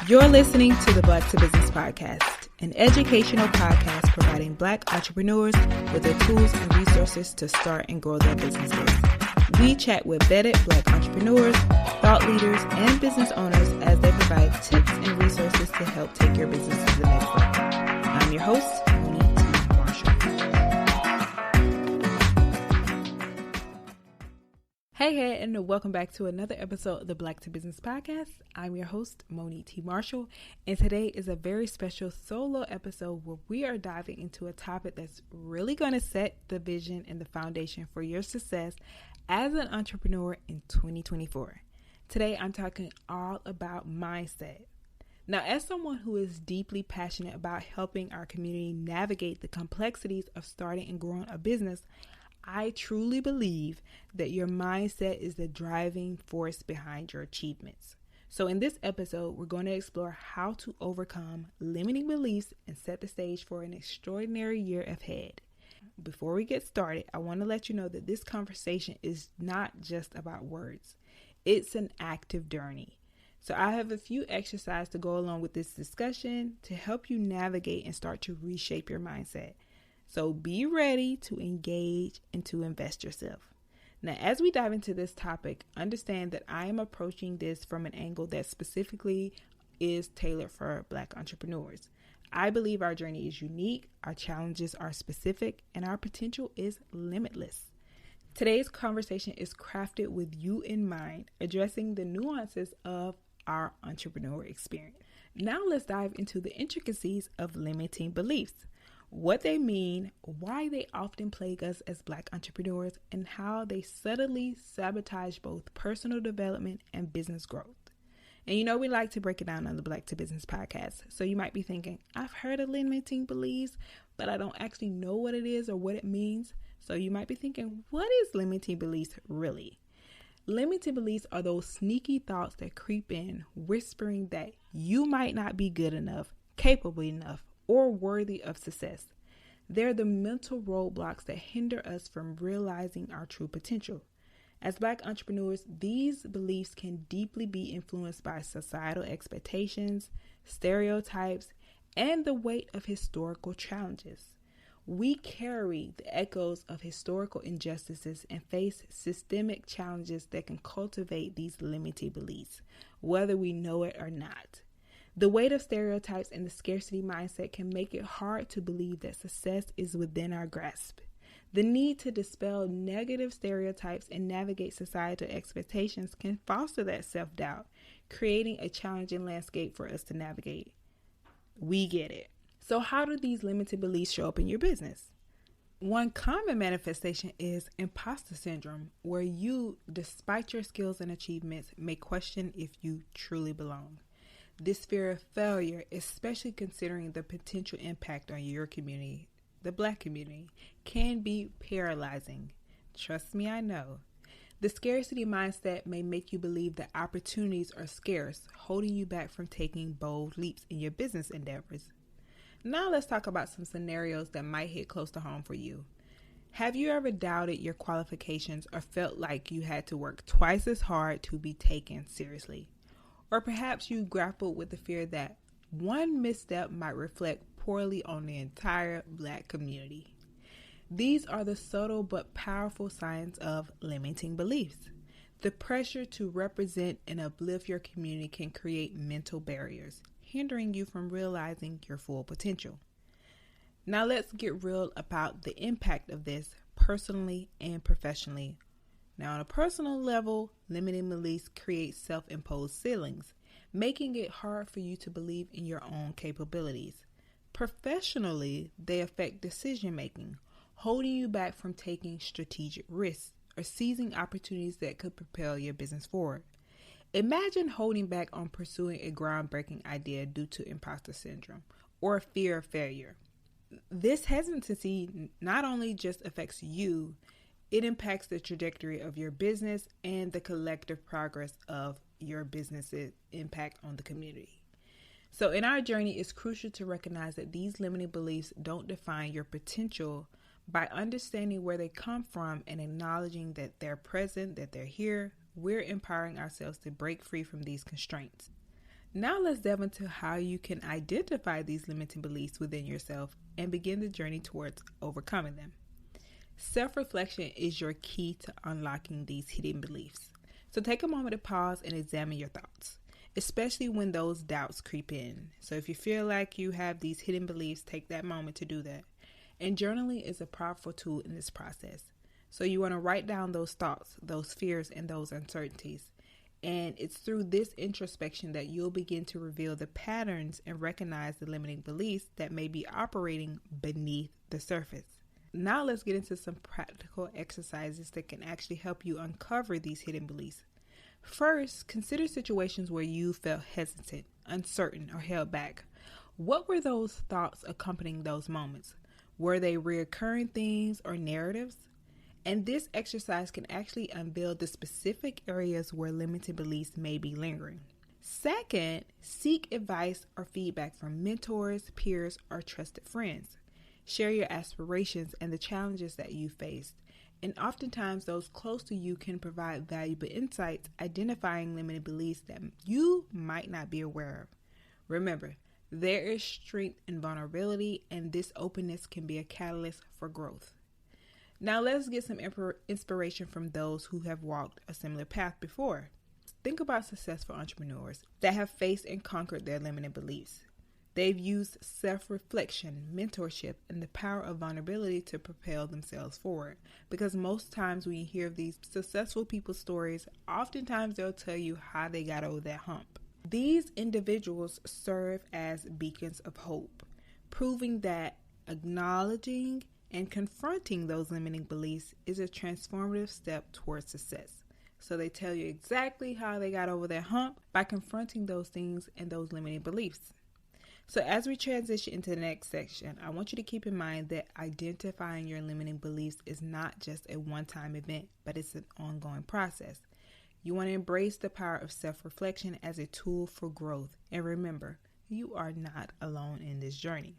You're listening to the Black to Business Podcast, an educational podcast providing Black entrepreneurs with the tools and resources to start and grow their businesses. We chat with vetted Black entrepreneurs, thought leaders, and business owners as they provide tips and resources to help take your business to the next level. I'm your host, Monique T. Hey, and welcome back to another episode of the Black to Business Podcast. I'm your host, Monique T. Marshall, and today is a very special solo episode where we are diving into a topic that's really going to set the vision and the foundation for your success as an entrepreneur in 2024. Today, I'm talking all about mindset. Now, as someone who is deeply passionate about helping our community navigate the complexities of starting and growing a business, I truly believe that your mindset is the driving force behind your achievements. So in this episode, we're going to explore how to overcome limiting beliefs and set the stage for an extraordinary year ahead. Before we get started, I want to let you know that this conversation is not just about words. It's an active journey. So I have a few exercises to go along with this discussion to help you navigate and start to reshape your mindset. So be ready to engage and to invest yourself. Now, as we dive into this topic, understand that I am approaching this from an angle that specifically is tailored for Black entrepreneurs. I believe our journey is unique, our challenges are specific, and our potential is limitless. Today's conversation is crafted with you in mind, addressing the nuances of our entrepreneur experience. Now let's dive into the intricacies of limiting beliefs. What they mean, why they often plague us as Black entrepreneurs, and how they subtly sabotage both personal development and business growth. And we like to break it down on the Black to Business Podcast. So you might be thinking, I've heard of limiting beliefs, but I don't actually know what it is or what it means. So you might be thinking, what is limiting beliefs really? Limiting beliefs are those sneaky thoughts that creep in, whispering that you might not be good enough, capable enough, or worthy of success. They're the mental roadblocks that hinder us from realizing our true potential. As Black entrepreneurs, these beliefs can deeply be influenced by societal expectations, stereotypes, and the weight of historical challenges. We carry the echoes of historical injustices and face systemic challenges that can cultivate these limiting beliefs, whether we know it or not. The weight of stereotypes and the scarcity mindset can make it hard to believe that success is within our grasp. The need to dispel negative stereotypes and navigate societal expectations can foster that self-doubt, creating a challenging landscape for us to navigate. We get it. So how do these limited beliefs show up in your business? One common manifestation is imposter syndrome, where you, despite your skills and achievements, may question if you truly belong. This fear of failure, especially considering the potential impact on your community, the Black community, can be paralyzing. Trust me, I know. The scarcity mindset may make you believe that opportunities are scarce, holding you back from taking bold leaps in your business endeavors. Now let's talk about some scenarios that might hit close to home for you. Have you ever doubted your qualifications or felt like you had to work twice as hard to be taken seriously? Or perhaps you grappled with the fear that one misstep might reflect poorly on the entire Black community. These are the subtle but powerful signs of limiting beliefs. The pressure to represent and uplift your community can create mental barriers, hindering you from realizing your full potential. Now let's get real about the impact of this personally and professionally. Now, on a personal level, limiting beliefs create self-imposed ceilings, making it hard for you to believe in your own capabilities. Professionally, they affect decision-making, holding you back from taking strategic risks or seizing opportunities that could propel your business forward. Imagine holding back on pursuing a groundbreaking idea due to imposter syndrome or fear of failure. This hesitancy not only just affects you, it impacts the trajectory of your business and the collective progress of your business's impact on the community. So in our journey, it's crucial to recognize that these limiting beliefs don't define your potential. By understanding where they come from and acknowledging that they're present, that they're here, we're empowering ourselves to break free from these constraints. Now let's delve into how you can identify these limiting beliefs within yourself and begin the journey towards overcoming them. Self-reflection is your key to unlocking these hidden beliefs. So take a moment to pause and examine your thoughts, especially when those doubts creep in. So if you feel like you have these hidden beliefs, take that moment to do that. And journaling is a powerful tool in this process. So you want to write down those thoughts, those fears, and those uncertainties. And it's through this introspection that you'll begin to reveal the patterns and recognize the limiting beliefs that may be operating beneath the surface. Now let's get into some practical exercises that can actually help you uncover these hidden beliefs. First, consider situations where you felt hesitant, uncertain, or held back. What were those thoughts accompanying those moments? Were they recurring themes or narratives? And this exercise can actually unveil the specific areas where limited beliefs may be lingering. Second, seek advice or feedback from mentors, peers, or trusted friends. Share your aspirations and the challenges that you faced. And oftentimes those close to you can provide valuable insights, identifying limited beliefs that you might not be aware of. Remember, there is strength in vulnerability, and this openness can be a catalyst for growth. Now let's get some inspiration from those who have walked a similar path before. Think about successful entrepreneurs that have faced and conquered their limiting beliefs. They've used self-reflection, mentorship, and the power of vulnerability to propel themselves forward. Because most times when you hear of these successful people's stories, oftentimes they'll tell you how they got over that hump. These individuals serve as beacons of hope, proving that acknowledging and confronting those limiting beliefs is a transformative step towards success. So they tell you exactly how they got over their hump by confronting those things and those limiting beliefs. So as we transition into the next section, I want you to keep in mind that identifying your limiting beliefs is not just a one-time event, but it's an ongoing process. You want to embrace the power of self-reflection as a tool for growth. And remember, you are not alone in this journey.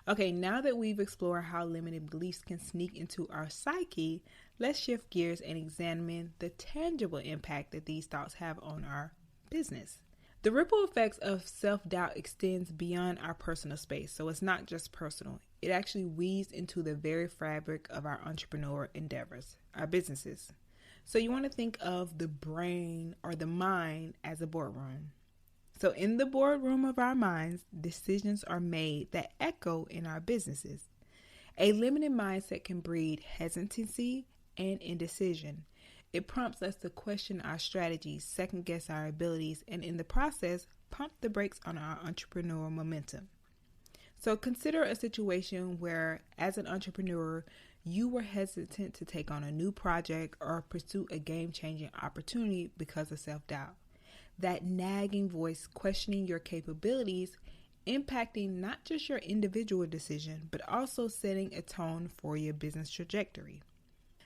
Okay, now that we've explored how limiting beliefs can sneak into our psyche, let's shift gears and examine the tangible impact that these thoughts have on our business. The ripple effects of self-doubt extends beyond our personal space, so it's not just personal. It actually weaves into the very fabric of our entrepreneurial endeavors, our businesses. So you want to think of the brain or the mind as a boardroom. So in the boardroom of our minds, decisions are made that echo in our businesses. A limited mindset can breed hesitancy and indecision. It prompts us to question our strategies, second guess our abilities, and in the process, pump the brakes on our entrepreneurial momentum. So consider a situation where, as an entrepreneur, you were hesitant to take on a new project or pursue a game-changing opportunity because of self-doubt. That nagging voice questioning your capabilities, impacting not just your individual decision, but also setting a tone for your business trajectory.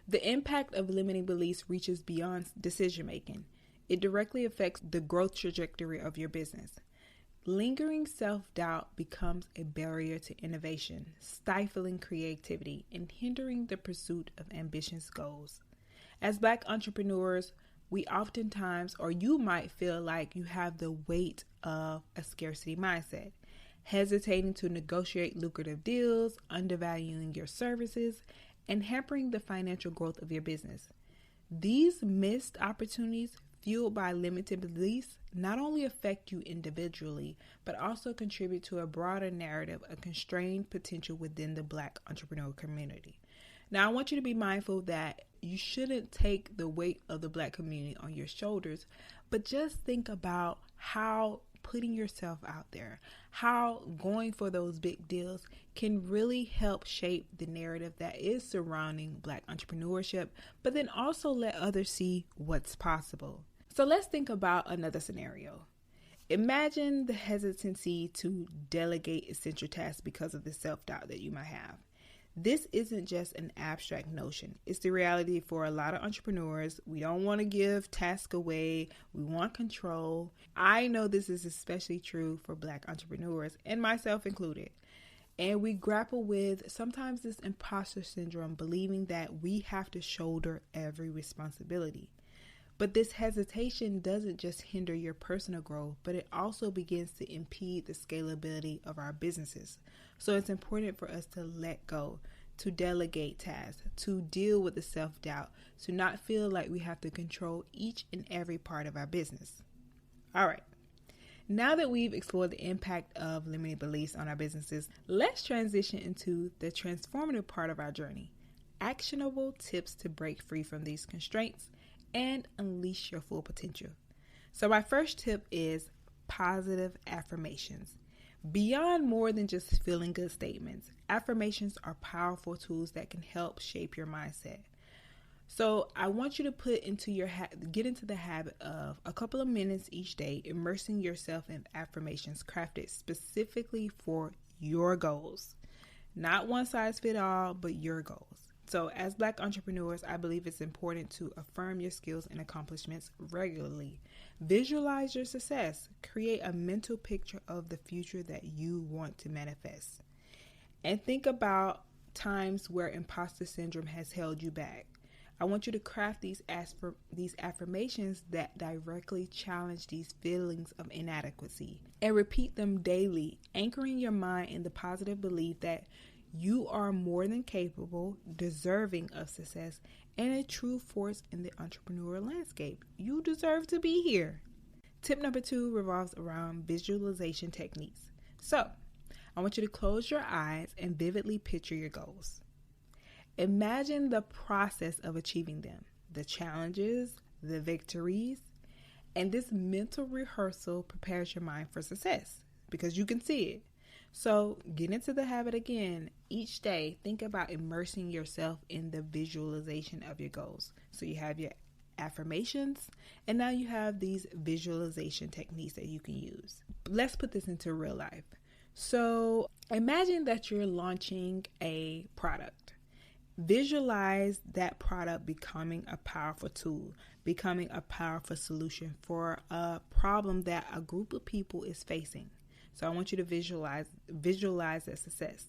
The impact of limiting beliefs reaches beyond decision making. It directly affects the growth trajectory of your business. Lingering self-doubt becomes a barrier to innovation, stifling creativity, and hindering the pursuit of ambitious goals. As Black entrepreneurs, we oftentimes, or you might feel like you have the weight of a scarcity mindset, hesitating to negotiate lucrative deals, undervaluing your services, and hampering the financial growth of your business. These missed opportunities, fueled by limited beliefs, not only affect you individually, but also contribute to a broader narrative of constrained potential within the Black entrepreneurial community. Now, I want you to be mindful that you shouldn't take the weight of the Black community on your shoulders, but just think about how putting yourself out there, how going for those big deals can really help shape the narrative that is surrounding Black entrepreneurship, but then also let others see what's possible. So let's think about another scenario. Imagine the hesitancy to delegate essential tasks because of the self-doubt that you might have. This isn't just an abstract notion. It's the reality for a lot of entrepreneurs. We don't want to give tasks away. We want control. I know this is especially true for Black entrepreneurs, and myself included. And we grapple with sometimes this imposter syndrome, believing that we have to shoulder every responsibility. But this hesitation doesn't just hinder your personal growth, but it also begins to impede the scalability of our businesses. So it's important for us to let go, to delegate tasks, to deal with the self-doubt, to not feel like we have to control each and every part of our business. All right. Now that we've explored the impact of limiting beliefs on our businesses, let's transition into the transformative part of our journey. Actionable tips to break free from these constraints and unleash your full potential. So my first tip is positive affirmations. Beyond more than just feeling good statements, affirmations are powerful tools that can help shape your mindset. So I want you to get into the habit of a couple of minutes each day immersing yourself in affirmations crafted specifically for your goals. Not one size fit all, but your goals. So as Black entrepreneurs, I believe it's important to affirm your skills and accomplishments regularly. Visualize your success. Create a mental picture of the future that you want to manifest. And think about times where imposter syndrome has held you back. I want you to craft these affirmations that directly challenge these feelings of inadequacy and repeat them daily, anchoring your mind in the positive belief that you are more than capable, deserving of success, and a true force in the entrepreneurial landscape. You deserve to be here. Tip number 2 revolves around visualization techniques. So, I want you to close your eyes and vividly picture your goals. Imagine the process of achieving them, the challenges, the victories, and this mental rehearsal prepares your mind for success because you can see it. So get into the habit again. Each day, think about immersing yourself in the visualization of your goals. So you have your affirmations, and now you have these visualization techniques that you can use. Let's put this into real life. So imagine that you're launching a product. Visualize that product becoming a powerful tool, becoming a powerful solution for a problem that a group of people is facing. So I want you to visualize that success.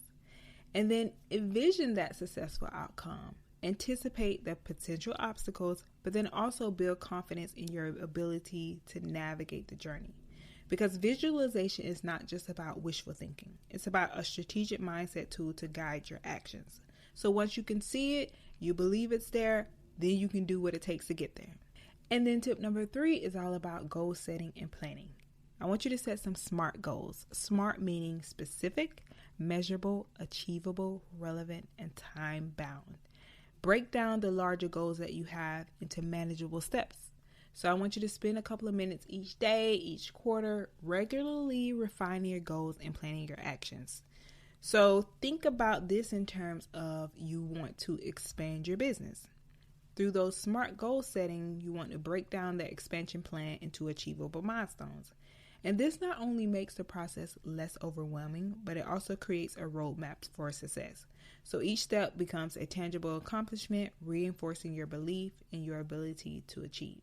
And then envision that successful outcome. Anticipate the potential obstacles, but then also build confidence in your ability to navigate the journey. Because visualization is not just about wishful thinking. It's about a strategic mindset tool to guide your actions. So once you can see it, you believe it's there, then you can do what it takes to get there. And then tip number 3 is all about goal setting and planning. I want you to set some SMART goals. SMART meaning specific, measurable, achievable, relevant, and time-bound. Break down the larger goals that you have into manageable steps. So I want you to spend a couple of minutes each day, each quarter, regularly refining your goals and planning your actions. So think about this in terms of you want to expand your business. Through those SMART goal setting, you want to break down the expansion plan into achievable milestones. And this not only makes the process less overwhelming, but it also creates a roadmap for success. So each step becomes a tangible accomplishment, reinforcing your belief in your ability to achieve.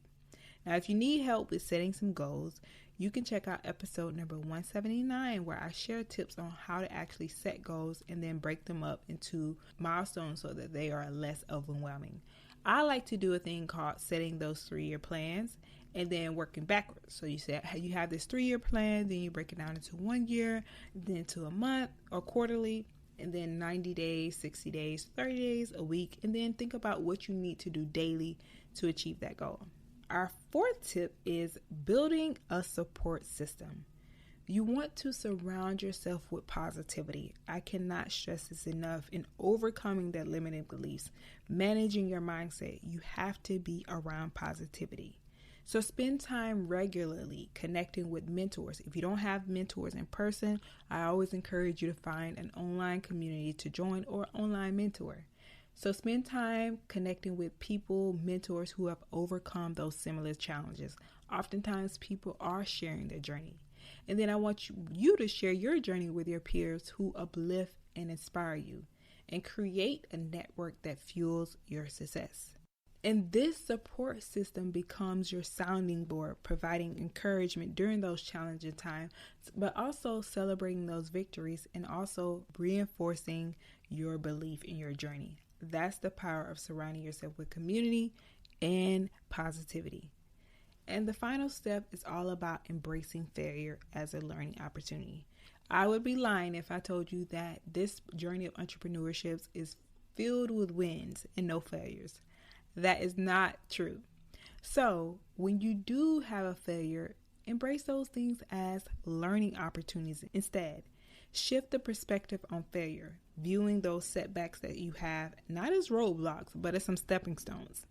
Now, if you need help with setting some goals, you can check out episode number 179, where I share tips on how to actually set goals and then break them up into milestones so that they are less overwhelming. I like to do a thing called setting those 3-year plans and then working backwards. So you have this 3-year plan, then you break it down into 1 year, then to a month or quarterly, and then 90 days, 60 days, 30 days, a week, and then think about what you need to do daily to achieve that goal. Our 4th tip is building a support system. You want to surround yourself with positivity. I cannot stress this enough. In overcoming that limiting beliefs, managing your mindset, you have to be around positivity. So spend time regularly connecting with mentors. If you don't have mentors in person, I always encourage you to find an online community to join or online mentor. So spend time connecting with people, mentors who have overcome those similar challenges. Oftentimes people are sharing their journey. And then I want you to share your journey with your peers who uplift and inspire you, and create a network that fuels your success. And this support system becomes your sounding board, providing encouragement during those challenging times, but also celebrating those victories and also reinforcing your belief in your journey. That's the power of surrounding yourself with community and positivity. And the final step is all about embracing failure as a learning opportunity. I would be lying if I told you that this journey of entrepreneurship is filled with wins and no failures. That is not true. So when you do have a failure, embrace those things as learning opportunities instead. Shift the perspective on failure, viewing those setbacks that you have not as roadblocks, but as some stepping stones.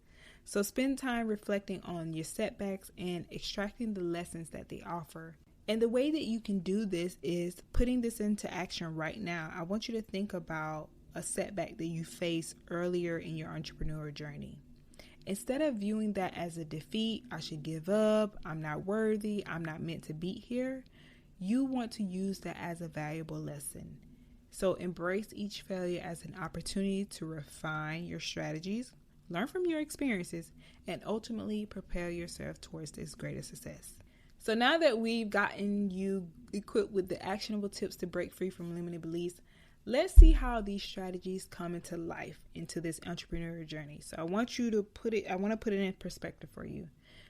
So spend time reflecting on your setbacks and extracting the lessons that they offer. And the way that you can do this is putting this into action right now. I want you to think about a setback that you faced earlier in your entrepreneurial journey. Instead of viewing that as a defeat, I should give up, I'm not worthy, I'm not meant to be here, you want to use that as a valuable lesson. So embrace each failure as an opportunity to refine your strategies, learn from your experiences, and ultimately prepare yourself towards this greater success. So now that we've gotten you equipped with the actionable tips to break free from limiting beliefs, let's see how these strategies come into life into this entrepreneurial journey. So I want to put it in perspective for you,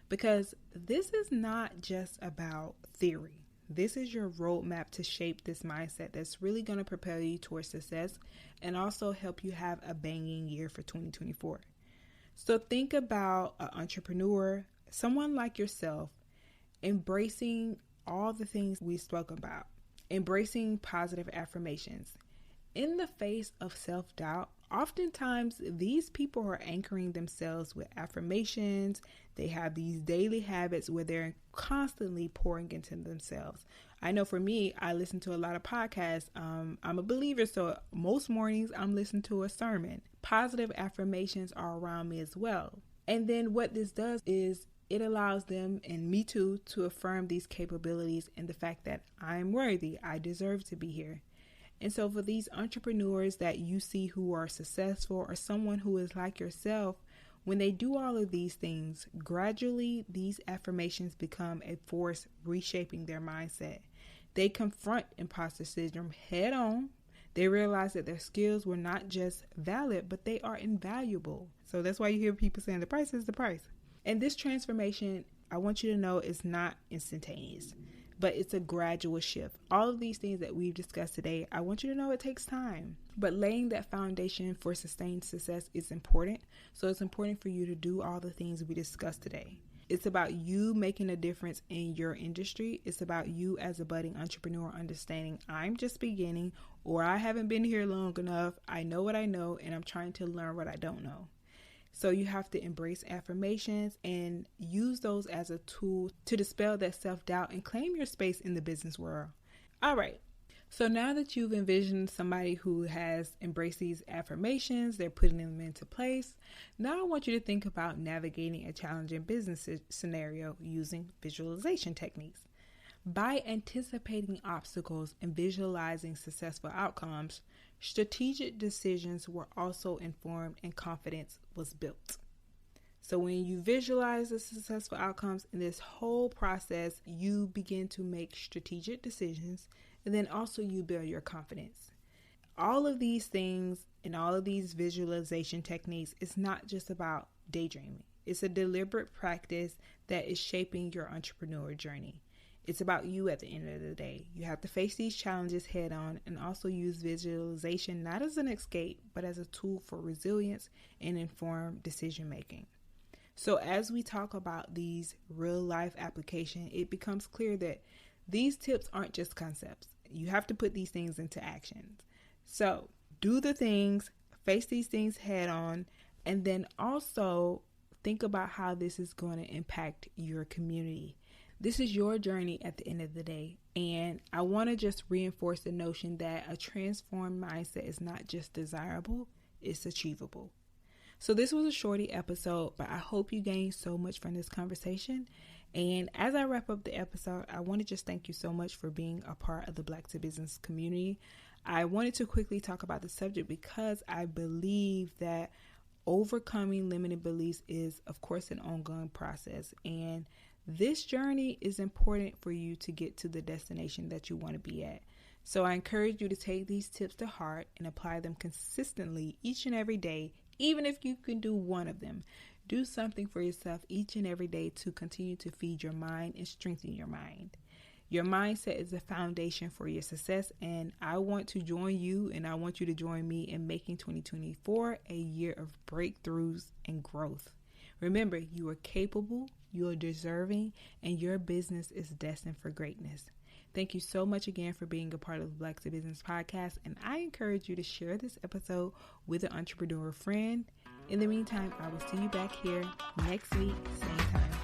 because this is not just about theory. This is your roadmap to shape this mindset that's really going to propel you towards success and also help you have a banging year for 2024. So think about an entrepreneur, someone like yourself, embracing all the things we spoke about, embracing positive affirmations. In the face of self-doubt, oftentimes these people are anchoring themselves with affirmations. They have these daily habits where they're constantly pouring into themselves. I know for me, I listen to a lot of podcasts. I'm a believer, so most mornings I'm listening to a sermon. Positive affirmations are around me as well. And then what this does is it allows them, and me too, to affirm these capabilities and the fact that I'm worthy, I deserve to be here. And so for these entrepreneurs that you see who are successful, or someone who is like yourself, when they do all of these things, gradually these affirmations become a force reshaping their mindset. They confront imposter syndrome head on. They realize that their skills were not just valid, but they are invaluable. So that's why you hear people saying the price is the price. And this transformation, I want you to know, is not instantaneous, but it's a gradual shift. All of these things that we've discussed today, I want you to know it takes time. But laying that foundation for sustained success is important. So it's important for you to do all the things we discussed today. It's about you making a difference in your industry. It's about you as a budding entrepreneur understanding I'm just beginning, or I haven't been here long enough. I know what I know, and I'm trying to learn what I don't know. So you have to embrace affirmations and use those as a tool to dispel that self-doubt and claim your space in the business world. All right. So now that you've envisioned somebody who has embraced these affirmations, they're putting them into place. Now I want you to think about navigating a challenging business scenario using visualization techniques. By anticipating obstacles and visualizing successful outcomes, strategic decisions were also informed and confidence was built. So when you visualize the successful outcomes in this whole process, you begin to make strategic decisions, and then also you build your confidence. All of these things and all of these visualization techniques is not just about daydreaming. It's a deliberate practice that is shaping your entrepreneurial journey. It's about you at the end of the day. You have to face these challenges head on and also use visualization not as an escape, but as a tool for resilience and informed decision making. So as we talk about these real life applications, it becomes clear that these tips aren't just concepts. You have to put these things into action. So do the things, face these things head on, and then also think about how this is going to impact your community. This is your journey at the end of the day. And I want to just reinforce the notion that a transformed mindset is not just desirable, it's achievable. So this was a shorty episode, but I hope you gained so much from this conversation. And as I wrap up the episode, I want to just thank you so much for being a part of the Black to Business community. I wanted to quickly talk about the subject because I believe that overcoming limiting beliefs is, of course, an ongoing process. And this journey is important for you to get to the destination that you want to be at. So I encourage you to take these tips to heart and apply them consistently each and every day, even if you can do one of them. Do something for yourself each and every day to continue to feed your mind and strengthen your mind. Your mindset is the foundation for your success, and I want to join you and I want you to join me in making 2024 a year of breakthroughs and growth. Remember, you are capable, you are deserving, and your business is destined for greatness. Thank you so much again for being a part of the Black to Business podcast, and I encourage you to share this episode with an entrepreneur friend. In the meantime, I will see you back here next week, same time.